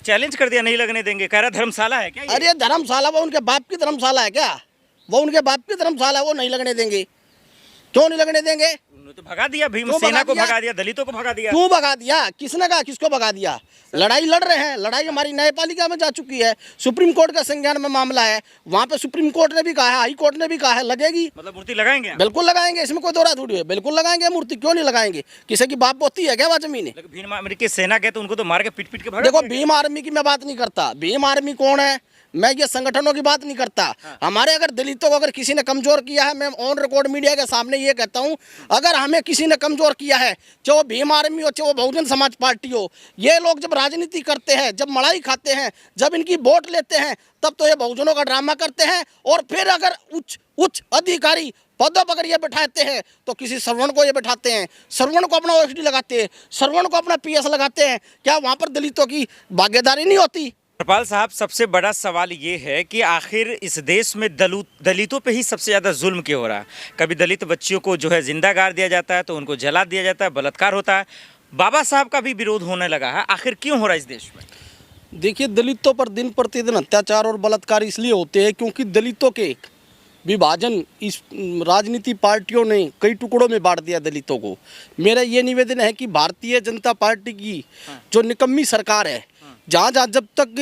Challenge कर दिया, नहीं लगने देंगे, कह रहा धर्मशाला है क्या ये? अरे धर्मशाला वो उनके बाप की धर्मशाला है क्या? वो उनके बाप की धर्मशाला है, वो नहीं लगने देंगे। क्यों नहीं लगने देंगे? उन्होंने तो भगा दिया, भीम क्यों सेना को भगा भगा दिया, दलितों को भगा दिया। क्यों भगा दिया? किसने कहा? किसको भगा दिया? लड़ाई लड़ रहे हैं, लड़ाई हमारी न्यायपालिका में जा चुकी है, सुप्रीम कोर्ट का संज्ञान में मामला है, वहाँ पे सुप्रीम कोर्ट ने भी कहा है, हाई कोर्ट ने भी कहा है, लगेगी। मतलब मूर्ति लगाएंगे आप? बिल्कुल लगाएंगे, इसमें कोई दो राय थोड़ी है, बिल्कुल लगाएंगे मूर्ति। क्यों नहीं लगाएंगे? किसी की बाप होती है क्या वहाँ जमीन? लेकिन भीम आर्मी की सेना गए तो उनको तो मार के पीट पीट के भगा देखो दिया। भीम आर्मी की मैं बात नहीं करता, भीम आर्मी कौन है, मैं ये संगठनों की बात नहीं करता। हमारे अगर दलितों को अगर किसी ने कमजोर किया है, मैं ऑन रिकॉर्ड मीडिया के सामने ये कहता हूँ, अगर हमें किसी ने कमजोर किया है, चाहे वो भीम आर्मी हो, चाहे वो बहुजन समाज पार्टी हो, ये लोग जब राजनीति करते हैं, जब मलाई खाते हैं, जब इनकी वोट लेते हैं, तब तो ये बहुजनों का ड्रामा करते हैं। और फिर अगर उच्च अधिकारी पदों पर ये बैठाते हैं तो किसी श्रवण को ये बैठाते हैं, श्रवण को अपना ओएसडी लगाते हैं, श्रवण को अपना पीएस लगाते हैं। क्या वहाँ पर दलितों की भागीदारी नहीं होती? कृपाल साहब, सबसे बड़ा सवाल ये है कि आखिर इस देश में दलितों पे ही सबसे ज़्यादा जुल्म क्यों हो रहा है? कभी दलित बच्चियों को जो है जिंदा गाड़ दिया जाता है, तो उनको जला दिया जाता है, बलात्कार होता है। बाबा साहब का भी विरोध होने लगा है, आखिर क्यों हो रहा है इस देश में? देखिए, दलितों पर दिन प्रतिदिन अत्याचार और बलात्कार इसलिए होते हैं क्योंकि दलितों के विभाजन इस राजनीति पार्टियों ने कई टुकड़ों में बांट दिया दलितों को। मेरा ये निवेदन है कि भारतीय जनता पार्टी की जो निकम्मी सरकार है, जहाँ जब तक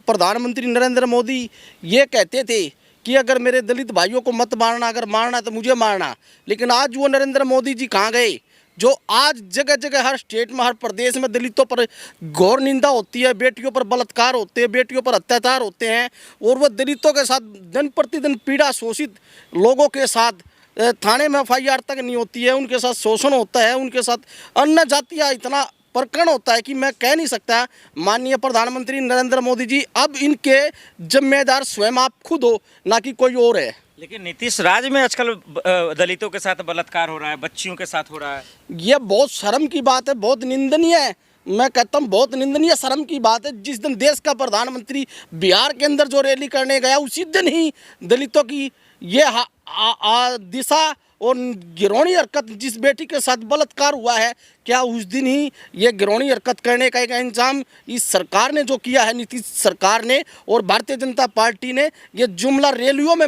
प्रधानमंत्री नरेंद्र मोदी ये कहते थे कि अगर मेरे दलित भाइयों को मत मारना, अगर मारना तो मुझे मारना, लेकिन आज वो नरेंद्र मोदी जी कहाँ गए? जो आज जगह जगह हर स्टेट में, हर प्रदेश में दलितों पर घोर निंदा होती है, बेटियों पर बलात्कार होते हैं, बेटियों पर अत्याचार होते हैं, और वह दलितों के साथ दिन प्रतिदिन पीड़ा, शोषित लोगों के साथ थाने में FIR तक नहीं होती है, उनके साथ शोषण होता है, उनके साथ अन्य जातियाँ इतना प्रकरण होता है कि मैं कह नहीं सकता। माननीय प्रधानमंत्री नरेंद्र मोदी जी, अब इनके जिम्मेदार स्वयं आप खुद हो, ना कि कोई और है। लेकिन नीतीश राज में आजकल दलितों के साथ बलात्कार हो रहा है, बच्चियों के साथ हो रहा है। ये बहुत शर्म की बात है, बहुत निंदनीय है। मैं कहता हूँ बहुत निंदनीय, शर्म की बात है। जिस दिन देश का प्रधानमंत्री बिहार के अंदर जो रैली करने गया, उसी दिन ही दलितों की ये दिशा और गिरौनी हरकत, जिस बेटी के साथ बलात्कार हुआ है, क्या उस दिन ही ये गिरौनी हरकत करने का एक इंतजाम इस सरकार ने जो किया है, नीतीश सरकार ने और भारतीय जनता पार्टी ने, ये जुमला रैलियों में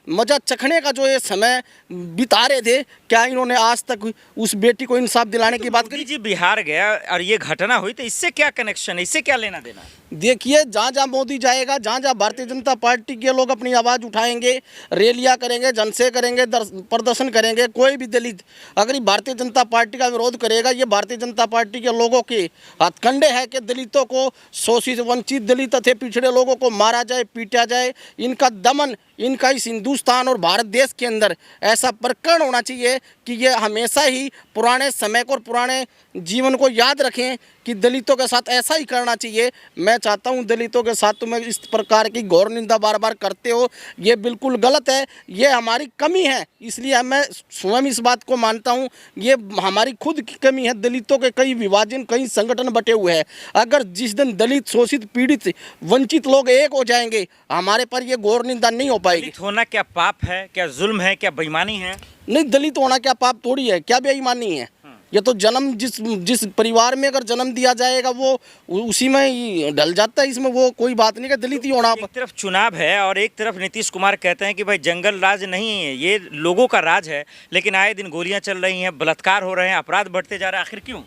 मजा चखने का जो ये समय बिता रहे थे, क्या इन्होंने आज तक उस बेटी को इंसाफ दिलाने की बात करी? जी बिहार गया और ये घटना हुई, तो इससे क्या कनेक्शन है, इससे क्या लेना देना? देखिए, जहाँ जहाँ मोदी जाएगा, जहाँ जहाँ भारतीय जनता पार्टी के लोग अपनी आवाज़ उठाएंगे, रैलियाँ करेंगे, जनसभा करेंगे, प्रदर्शन करेंगे, कोई भी दलित अगर भारतीय जनता पार्टी का विरोध करेगा, ये भारतीय जनता पार्टी के लोगों के हथकंडे है कि दलितों को, शोषित वंचित दलित थे, पिछड़े लोगों को मारा जाए, पीटा जाए, इनका दमन, इनका इस हिंदुस्तान और भारत देश के अंदर ऐसा प्रकरण होना चाहिए कि ये हमेशा ही पुराने समय को और पुराने जीवन को याद रखें कि दलितों के साथ ऐसा ही करना चाहिए। मैं चाहता हूं दलितों के साथ तुम्हें इस प्रकार की घोर निंदा बार बार करते हो, ये बिल्कुल गलत है, ये हमारी कमी है। इसलिए मैं स्वयं इस बात को मानता हूं, ये हमारी खुद की कमी है। दलितों के कई विभाजन, कई संगठन बटे हुए हैं। अगर जिस दिन दलित, शोषित, पीड़ित, वंचित लोग एक हो जाएंगे, हमारे पर ये घोर निंदा नहीं हो पाएगी। दलित होना क्या पाप है, क्या जुल्म है, क्या बेईमानी है? नहीं, दलित होना क्या पाप थोड़ी है, क्या बेईमानी है? ये तो जन्म, जिस परिवार में अगर जन्म दिया जाएगा वो उसी में ही ढल जाता है, इसमें वो कोई बात नहीं कि दलित ही होना। एक तरफ चुनाव है और एक तरफ नीतीश कुमार कहते हैं कि भाई जंगल राज नहीं है, ये लोगों का राज है, लेकिन आए दिन गोलियां चल रही हैं, बलात्कार हो रहे हैं, अपराध बढ़ते जा रहा है, आखिर क्यों?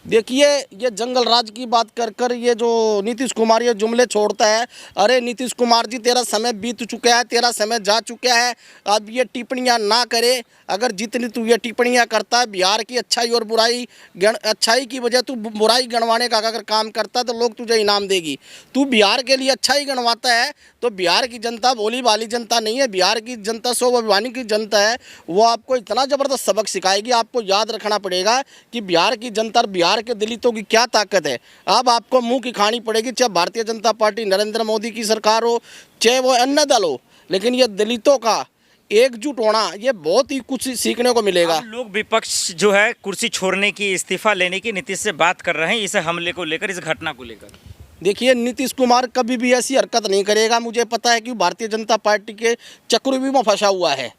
देखिए, ये जंगल राज की बात कर ये जो नीतीश कुमार ये जुमले छोड़ता है, अरे नीतीश कुमार जी, तेरा समय बीत चुका है, तेरा समय जा चुका है, अब ये टिप्पणियां ना करे। अगर जितनी तू ये टिप्पणियां करता है, बिहार की अच्छाई और बुराई, अच्छाई की वजह तू बुराई गणवाने का अगर काम करता है तो लोग तुझे इनाम देगी। तू बिहार के लिए अच्छाई गणवाता है तो बिहार की जनता भोली भाली जनता नहीं है, बिहार की जनता स्वाभिमानी की जनता है। वो आपको इतना ज़बरदस्त सबक सिखाएगी, आपको याद रखना पड़ेगा कि बिहार की जनता, बिहार के दलितों की क्या ताकत है। अब आपको मुंह की खानी पड़ेगी, चाहे भारतीय जनता पार्टी नरेंद्र मोदी की सरकार हो, चाहे वो अन्य दल हो, लेकिन ये दलितों का एकजुट होना, ये बहुत ही कुछ सीखने को मिलेगा। लोग विपक्ष जो है कुर्सी छोड़ने की, इस्तीफा लेने की नीतीश से बात कर रहे हैं, इस हमले को लेकर, इस घटना को लेकर। देखिए, नीतीश कुमार कभी भी ऐसी हरकत नहीं करेगा। मुझे पता है कि भारतीय जनता पार्टी के चक्रव्यूह में फंसा हुआ है।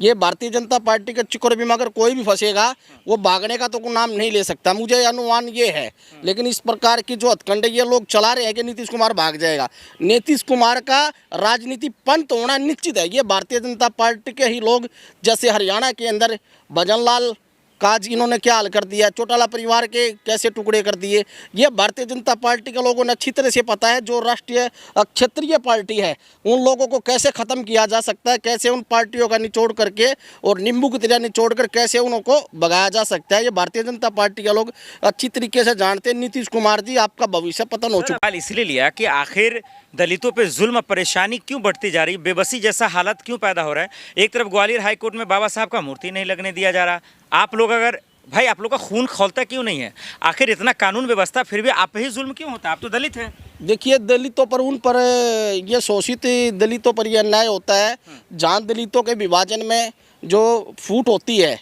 ये भारतीय जनता पार्टी के चक्कर में अगर कोई भी फंसेगा वो भागने का तो कोई नाम नहीं ले सकता, मुझे अनुमान ये है। लेकिन इस प्रकार की जो हथकंडे ये लोग चला रहे हैं कि नीतीश कुमार भाग जाएगा, नीतीश कुमार का राजनीति पंत होना निश्चित है। ये भारतीय जनता पार्टी के ही लोग, जैसे हरियाणा के अंदर भजन लाल का इन्होंने क्या हाल कर दिया, चौटाला परिवार के कैसे टुकड़े कर दिए, ये भारतीय जनता पार्टी के लोगों ने अच्छी तरह से पता है। जो राष्ट्रीय क्षेत्रीय पार्टी है उन लोगों को कैसे ख़त्म किया जा सकता है, कैसे उन पार्टियों का निचोड़ करके और नींबू की तरह निचोड़ कर कैसे उनको भगाया जा सकता है, ये भारतीय जनता पार्टी के लोग अच्छी तरीके से जानते हैं। नीतीश कुमार जी, आपका भविष्य पतन हो चुका सवाल इसलिए लिया कि आखिर दलितों पे जुल्म परेशानी क्यों बढ़ती जा रही, बेबसी जैसा हालत क्यों पैदा हो रहा है। एक तरफ ग्वालियर हाई कोर्ट में बाबा साहब का मूर्ति नहीं लगने दिया जा रहा, आप लोग अगर भाई आप लोग का खून खौलता क्यों नहीं है, आखिर इतना कानून व्यवस्था फिर भी आप पे ही जुल्म क्यों होता है, आप तो दलित हैं। देखिए, दलितों पर उन पर ये शोषित दलितों पर यह अन्याय होता है जहाँ दलितों के विभाजन में जो फूट होती है,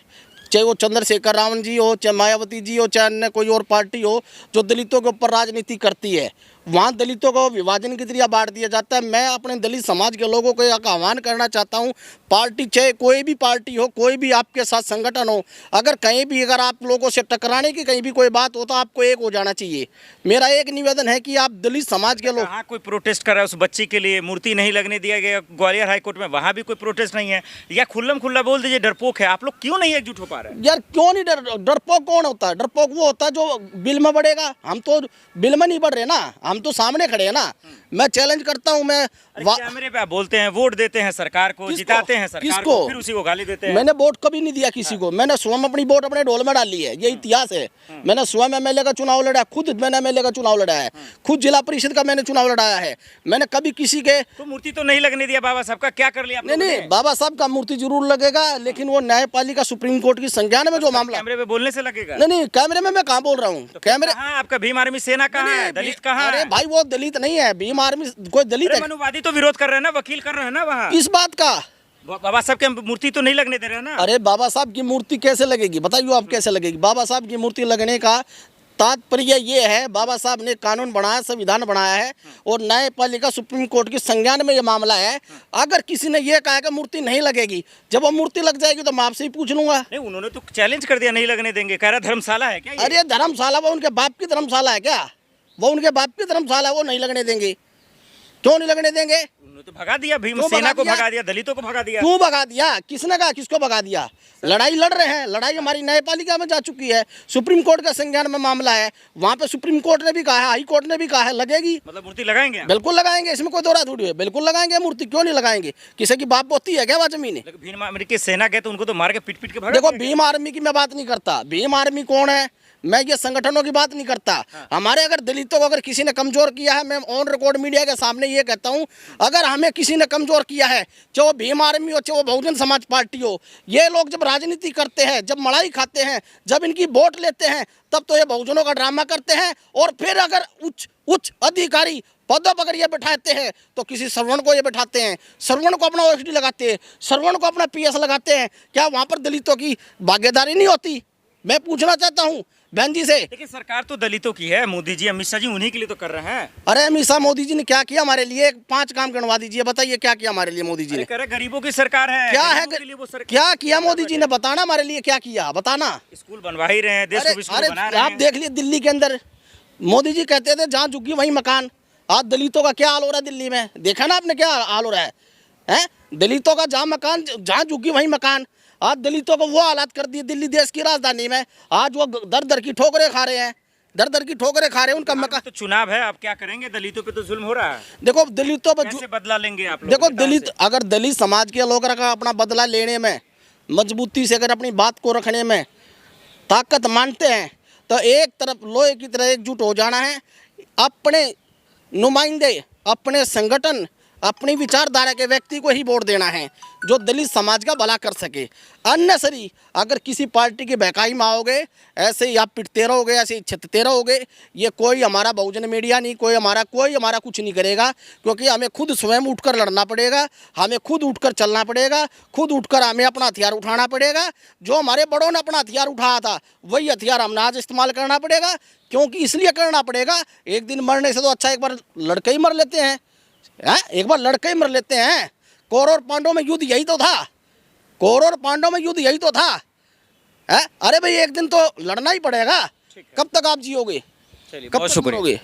चाहे वो चंद्रशेखर रावण जी हो, चाहे मायावती जी हो, चाहे अन्य कोई और पार्टी हो जो दलितों के ऊपर राजनीति करती है, वहाँ दलितों को विभाजन की जरिए बांट दिया जाता है। मैं अपने दलित समाज के लोगों को एक आह्वान करना चाहता हूँ, पार्टी चाहे कोई भी पार्टी हो, कोई भी आपके साथ संगठन हो, अगर कहीं भी अगर आप लोगों से टकराने की कहीं भी कोई बात हो तो आपको एक हो जाना चाहिए। मेरा एक निवेदन है कि आप दलित समाज के लोग, कहाँ कोई प्रोटेस्ट कर रहा है उस बच्ची के लिए, मूर्ति नहीं लगने दिया गया ग्वालियर हाई कोर्ट में, वहाँ भी कोई प्रोटेस्ट नहीं है, या खुल्लम खुल्ला बोल दीजिए डरपोक है, आप लोग क्यों नहीं एकजुट हो पा रहे हैं। यार क्यों नहीं डरपोक कौन होता है? डरपोक वो होता है जो बिल में बढ़ेगा। हम तो बिल में नहीं बढ़ रहे ना, हम तो सामने खड़े हैं ना। मैं चैलेंज करता हूँ, मैं कैमरे पे आप बोलते हैं वोट देते हैं सरकार को, जिताते हैं सरकार को, फिर उसी को गाली देते हैं। मैंने वोट कभी नहीं दिया किसी को, मैंने स्वयं अपनी वोट अपने ढोल में डाली है, ये इतिहास है। मैंने स्वयं एमएलए का चुनाव लड़ा, खुद मैंने एमएलए का चुनाव लड़ा है, खुद जिला परिषद का मैंने चुनाव लड़ाया है। मैंने कभी किसी के तो मूर्ति तो नहीं लगने दिया बाबा साहब का, क्या कर लिया? नहीं, बाबा साहब का मूर्ति जरूर लगेगा, लेकिन वो न्यायपालिका सुप्रीम कोर्ट की संज्ञान में जो मामला, कैमरे पे बोलने से लगेगा? नहीं, कैमरे में मैं कहाँ बोल रहा हूँ, कैमरे आपका भीम आर्मी सेना कहाँ है, दलित कहाँ है? अरे भाई वो दलित नहीं है, भीम आर्मी कोई दलित है? मनुवादी तो विरोध कर रहे हैं ना, वकील कर रहे हैं ना वहाँ। इस बात का बाबा साहब की मूर्ति तो नहीं लगने दे रहे हैं ना। अरे बाबा साहब की मूर्ति कैसे लगेगी, बताइए आप कैसे लगेगी? बाबा साहब की मूर्ति लगने का तात्पर्य ये है, बाबा साहब ने कानून बनाया, संविधान बनाया है और न्यायपालिका सुप्रीम कोर्ट की संज्ञान में ये मामला है। अगर किसी ने ये कहा कि मूर्ति नहीं लगेगी, जब वो मूर्ति लग जाएगी तो मैं आपसे ही पूछ लूंगा। नहीं, उन्होंने तो चैलेंज कर दिया, नहीं लगने देंगे, कह रहा धर्मशाला है क्या ये? अरे धर्मशाला वो उनके बाप की धर्मशाला है क्या? वो उनके बाप की धर्मशाला है, वो नहीं लगने देंगे। क्यों नहीं लगने देंगे? उन्होंने तो भगा दिया, भीम सेना को भगा दिया, दलितों को भगा दिया। क्यों भगा दिया? किसने कहा किसको भगा दिया? लड़ाई लड़ रहे हैं, लड़ाई हमारी न्यायपालिका में जा चुकी है, सुप्रीम कोर्ट का संज्ञान में मामला है, वहाँ पे सुप्रीम कोर्ट ने भी कहा है, हाई कोर्ट ने भी कहा है, लगेगी। मतलब मूर्ति लगाएंगे? बिल्कुल लगाएंगे, इसमें कोई दो रात थोड़ी है, बिल्कुल लगाएंगे मूर्ति, क्यों नहीं लगाएंगे? किसी की बाप होती है क्या वहाँ जमीन? भीम आर्मी की सेना गए तो उनको तो मार के पीट पीट के भगा। देखो, भीम आर्मी की मैं बात नहीं करता, भीम आर्मी कौन है, मैं ये संगठनों की बात नहीं करता। हमारे अगर दलितों को अगर किसी ने कमजोर किया है, मैं ऑन रिकॉर्ड मीडिया के सामने ये कहता हूँ, अगर हमें किसी ने कमजोर किया है, चाहे वो भीम आर्मी हो, चाहे वो बहुजन समाज पार्टी हो, ये लोग जब राजनीति करते हैं, जब मलाई खाते हैं, जब इनकी वोट लेते हैं, तब तो ये बहुजनों का ड्रामा करते हैं। और फिर अगर उच्च अधिकारी पदों पर अगर ये बैठाते हैं तो किसी श्रवण को ये बैठाते हैं, श्रवण को अपना ओएसडी लगाते हैं, श्रवण को अपना पीएस लगाते हैं। क्या वहाँ पर दलितों की भागीदारी नहीं होती? मैं पूछना चाहता हूँ बहन जी से। लेकिन सरकार तो दलितों की है, मोदी जी अमित शाह जी उन्हीं के लिए तो कर रहे हैं। अरे अमित शाह मोदी जी ने क्या किया हमारे लिए? 5 काम गिनवा दीजिए, बताइए क्या किया हमारे लिए मोदी जी ने? करे गरीबों की सरकार है, क्या है? क्या किया मोदी जी ने? बताना हमारे लिए क्या किया, बताना। स्कूल बनवा ही रहे हैं, देश को स्कूल बना रहे हैं। आप देख लिए दिल्ली के अंदर मोदी जी कहते थे जहाँ झुग्गी वहीं मकान। आज दलितों का क्या हाल हो रहा है दिल्ली में, देखा ना आपने क्या हाल हो रहा है? दलितों का जहाँ मकान, जहाँ झुग्गी वहीं मकान। आज दलितों को वो हालात कर दिए दिल्ली देश की राजधानी में, आज वो दर दर की ठोकरें खा रहे हैं, दर दर की ठोकरें खा रहे हैं। उनका मकान तो चुनाव है, अब क्या करेंगे? दलितों पे तो जुल्म हो रहा है। देखो दलितों पर कैसे बदला लेंगे आप लोग? देखो दलित, अगर दलित समाज के लोग अगर अपना बदला लेने में, मजबूती से अगर अपनी बात को रखने में ताकत मानते हैं तो एक तरफ लोहे की तरह एकजुट हो जाना है। अपने नुमाइंदे, अपने संगठन, अपनी विचारधारा के व्यक्ति को ही वोट देना है जो दलित समाज का भला कर सके। अननेसरी अगर किसी पार्टी की बहकाई में आओगे, ऐसे ही आप पिटते रहोगे, ऐसे ही छितते रहोगे, ये कोई हमारा बहुजन मीडिया नहीं, कोई हमारा कुछ नहीं करेगा। क्योंकि हमें खुद स्वयं उठकर लड़ना पड़ेगा, हमें खुद उठकर चलना पड़ेगा, खुद उठकर हमें अपना हथियार उठाना पड़ेगा। जो हमारे बड़ों ने अपना हथियार उठाया था वही हथियार हमने आज इस्तेमाल करना पड़ेगा। क्योंकि इसलिए करना पड़ेगा, एक दिन मरने से तो अच्छा एक बार लड़के ही मर लेते हैं। एक बार लड़के ही मर लेते हैं। कौरव और पांडवों में युद्ध यही तो था, कौरव और पांडव में युद्ध यही तो था है। अरे भाई एक दिन तो लड़ना ही पड़ेगा। ठीक है। कब तक आप जियोगे, चलिए कब बहुत तक शुक्रिया। मरोगे?